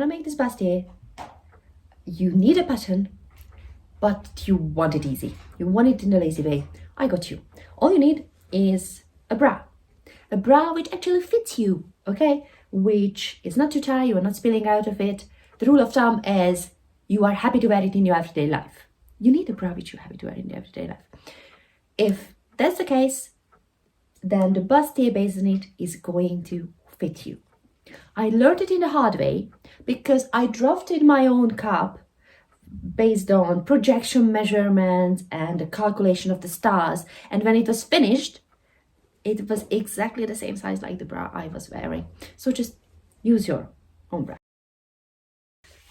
want to make this bustier, you need a pattern, but you want it easy. You want it in a lazy way. I got you. All you need is a bra which actually fits you, okay? Which is not too tight, you are not spilling out of it. The rule of thumb is you are happy to wear it in your everyday life. You need a bra which you're happy to wear in your everyday life. If that's the case, then the bustier based on it is going to fit you. I learned it in the hard way because I drafted my own cup based on projection measurements and the calculation of the stars, and when it was finished, it was exactly the same size like the bra I was wearing. So just use your own bra.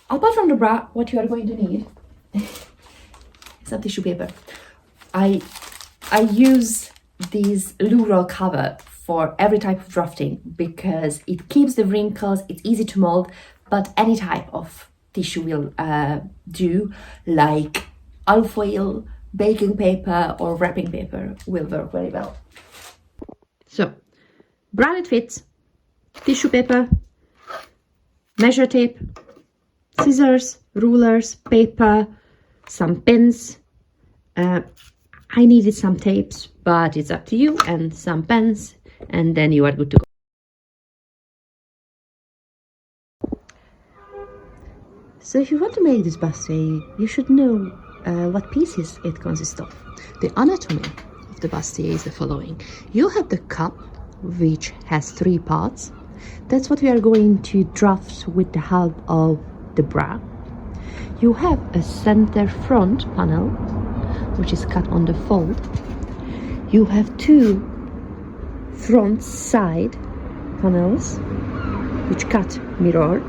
Apart from the bra, what you are going to need is some tissue paper. I use this loo roll cover for every type of drafting because it keeps the wrinkles, it's easy to mold, but any type of tissue will do, like alfoil, baking paper or wrapping paper will work very well. So, bra that fits, tissue paper, measure tape, scissors, rulers, paper, some pins. I needed some tapes, but it's up to you, and some pens, and then you are good to go. So if you want to make this bustier, you should know what pieces it consists of. The anatomy of the bustier is the following. You have the cup, which has 3 parts. That's what we are going to draft with the help of the bra. You have a center front panel, which is cut on the fold. You have 2 front side panels, which cut mirrored.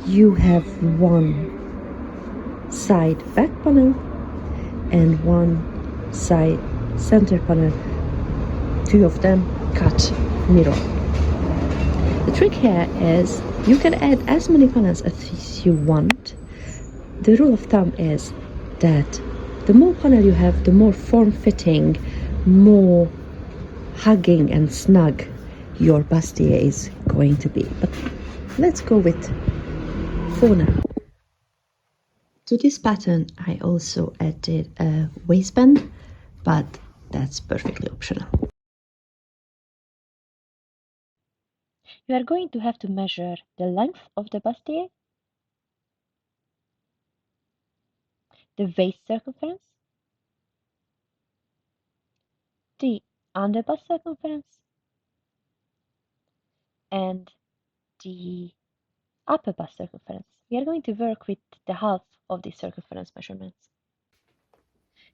You have 1 side back panel and 1 side center panel, 2 of them cut mirror. The trick here is you can add as many panels as you want. The rule of thumb is that the more panel you have, the more form-fitting, more hugging and snug your bustier is going to be. But let's go with 4 now. To this pattern, I also added a waistband, but that's perfectly optional. You are going to have to measure the length of the bustier, the waist circumference, the underbust circumference, and the upper bust circumference. We are going to work with the half of the circumference measurements.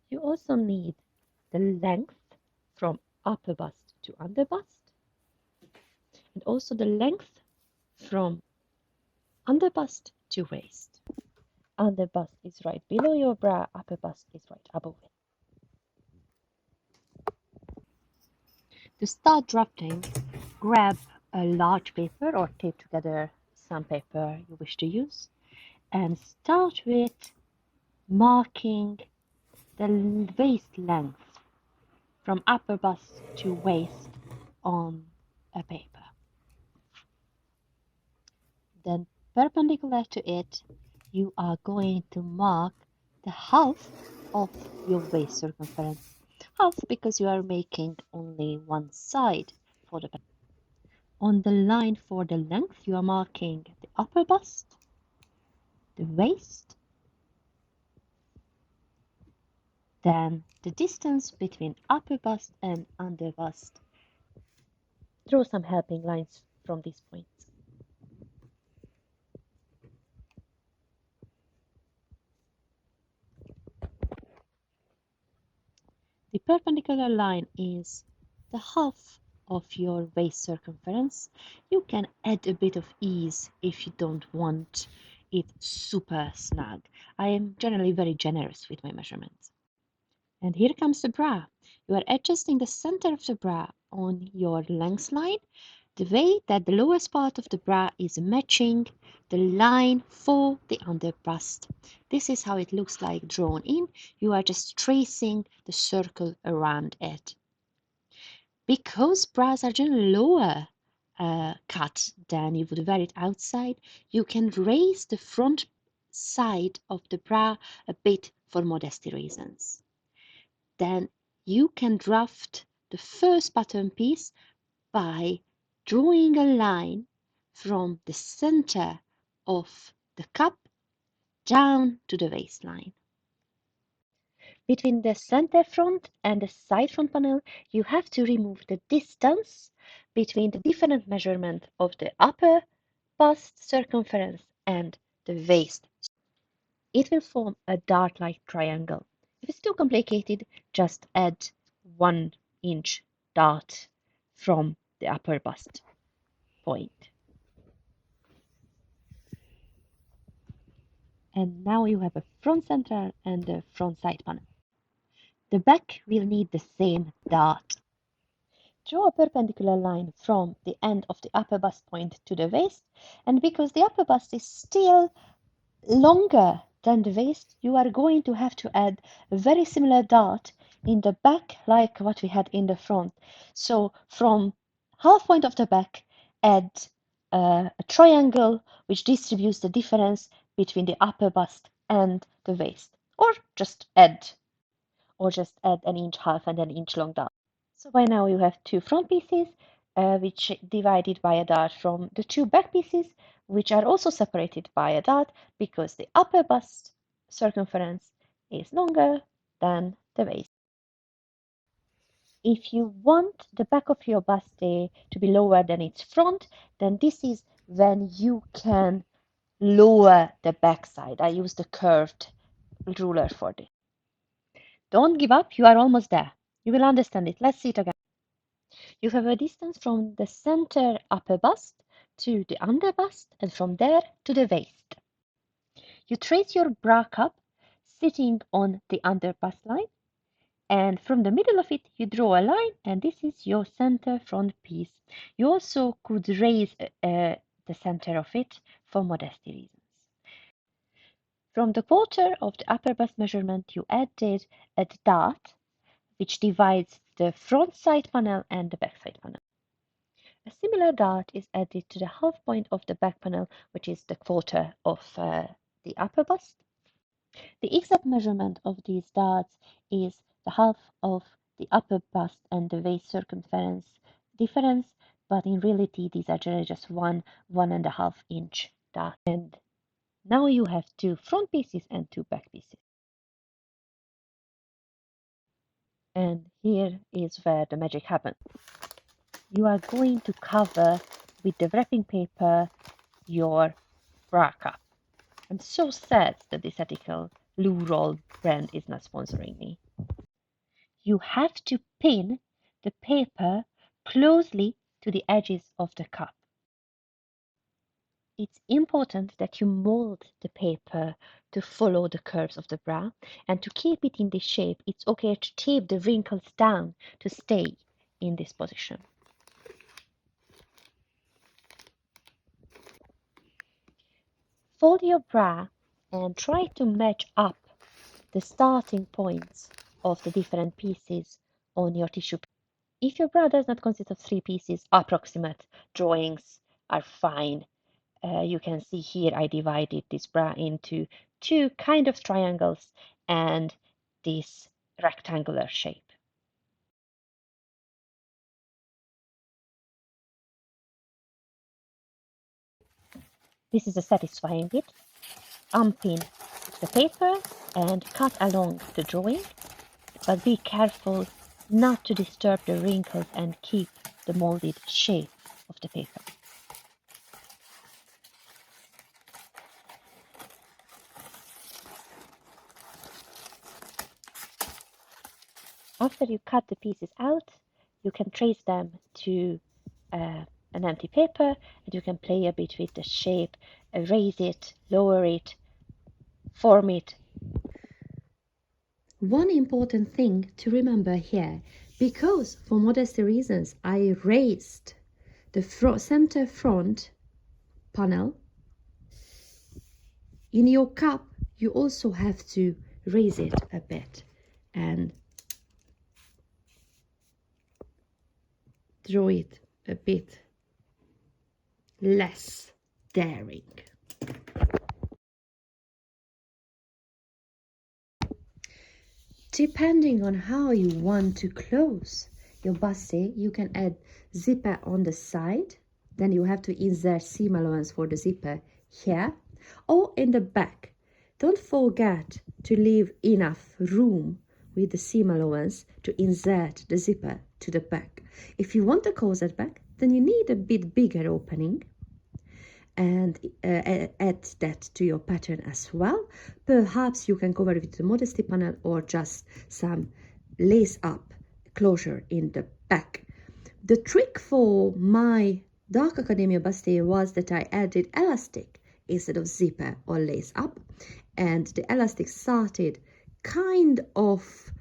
You also need the length from upper bust to under bust, and also the length from under bust to waist. Under bust is right below your bra, upper bust is right above it. To start drafting, grab a large paper or tape together some paper you wish to use, and start with marking the waist length from upper bust to waist on a paper. Then perpendicular to it, you are going to mark the half of your waist circumference. Half because you are making only one side for the paper. On the line for the length, you are marking the upper bust, the waist, then the distance between upper bust and under bust. Draw some helping lines from these points. The perpendicular line is the half of your waist circumference. You can add a bit of ease if you don't want it super snug. I am generally very generous with my measurements. And here comes the bra. You are adjusting the center of the bra on your length line, the way that the lowest part of the bra is matching the line for the under bust. This is how it looks like drawn in. You are just tracing the circle around it. Because bras are generally lower cut than you would wear it outside, you can raise the front side of the bra a bit for modesty reasons. Then you can draft the first bottom piece by drawing a line from the center of the cup down to the waistline. Between the center front and the side front panel, you have to remove the distance between the different measurement of the upper bust circumference and the waist. It will form a dart-like triangle. If it's too complicated, just add 1-inch dart from the upper bust point. And now you have a front center and a front side panel. The back will need the same dart. Draw a perpendicular line from the end of the upper bust point to the waist, and because the upper bust is still longer than the waist, you are going to have to add a very similar dart in the back like what we had in the front. So from half point of the back, add a triangle which distributes the difference between the upper bust and the waist, or just add an inch half and an inch long dart. So by now you have two front pieces, which divided by a dart from the two back pieces, which are also separated by a dart because the upper bust circumference is longer than the waist. If you want the back of your bustier to be lower than its front, then this is when you can lower the back side. I use the curved ruler for this. Don't give up, you are almost there. You will understand it. Let's see it again. You have a distance from the center upper bust to the under bust and from there to the waist. You trace your bra cup sitting on the under bust line, and from the middle of it you draw a line, and this is your center front piece. You also could raise the center of it for modesty reasons. From the quarter of the upper bust measurement you added a dart which divides the front side panel and the back side panel. A similar dart is added to the half point of the back panel, which is the quarter of the upper bust. The exact measurement of these darts is the half of the upper bust and the waist circumference difference, but in reality these are generally just 1.5-inch darts. And now you have two front pieces and two back pieces. And here is where the magic happens. You are going to cover with the wrapping paper your bra cup. I'm so sad that this ethical Loo Roll brand is not sponsoring me. You have to pin the paper closely to the edges of the cup. It's important that you mold the paper to follow the curves of the bra, and to keep it in this shape, it's okay to tape the wrinkles down to stay in this position. Fold your bra and try to match up the starting points of the different pieces on your tissue. If your bra does not consist of 3 pieces, approximate drawings are fine. You can see here I divided this bra into 2 kind of triangles and this rectangular shape. This is a satisfying bit. Unpin the paper and cut along the drawing, but be careful not to disturb the wrinkles and keep the molded shape of the paper. After you cut the pieces out, you can trace them to an empty paper, and you can play a bit with the shape, raise it, lower it, form it. One important thing to remember here, because for modesty reasons I raised the center front panel, in your cup you also have to raise it a bit and draw it a bit less daring. Depending on how you want to close your bustier, you can add zipper on the side. Then you have to insert seam allowance for the zipper here or in the back. Don't forget to leave enough room with the seam allowance to insert the zipper to the back. If you want the corset back, then you need a bit bigger opening and add that to your pattern as well. Perhaps you can cover it with the modesty panel or just some lace up closure in the back. The trick for my Dark Academia Bustier was that I added elastic instead of zipper or lace up, and the elastic started kind of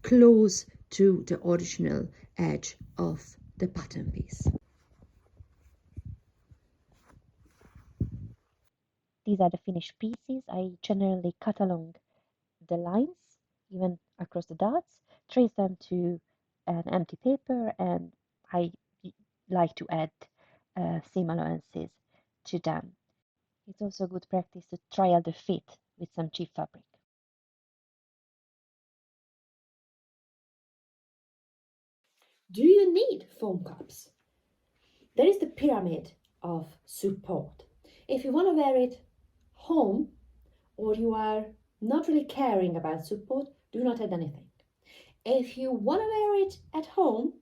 close to the original edge of the pattern piece. These are the finished pieces. I generally cut along the lines, even across the dots, trace them to an empty paper, and I like to add seam allowances to them. It's also good practice to trial the fit with some cheap fabric. Do you need foam cups? There is the pyramid of support. If you want to wear it home or you are not really caring about support, do not add anything. If you want to wear it at home,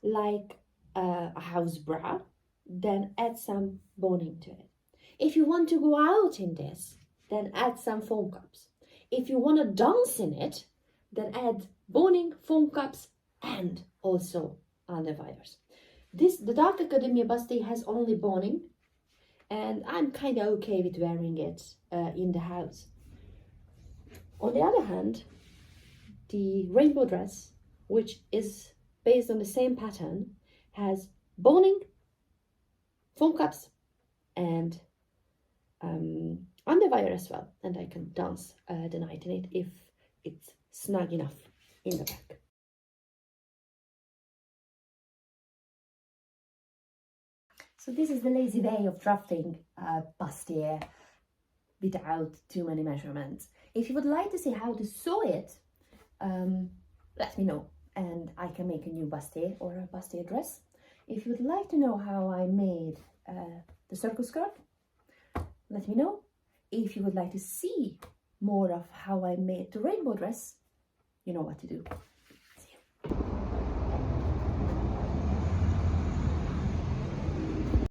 like a house bra, then add some boning to it. If you want to go out in this, then add some foam cups. If you want to dance in it, then add boning, foam cups, and also underwires. The Dark Academia Bustier has only boning, and I'm kind of okay with wearing it in the house. On the other hand, the rainbow dress, which is based on the same pattern, has boning, foam cups, and underwire as well, and I can dance the night in it if it's snug enough in the back. So this is the lazy way of drafting bustier without too many measurements. If you would like to see how to sew it, let me know and I can make a new bustier or a bustier dress. If you would like to know how I made the circle skirt, let me know. If you would like to see more of how I made the rainbow dress, you know what to do.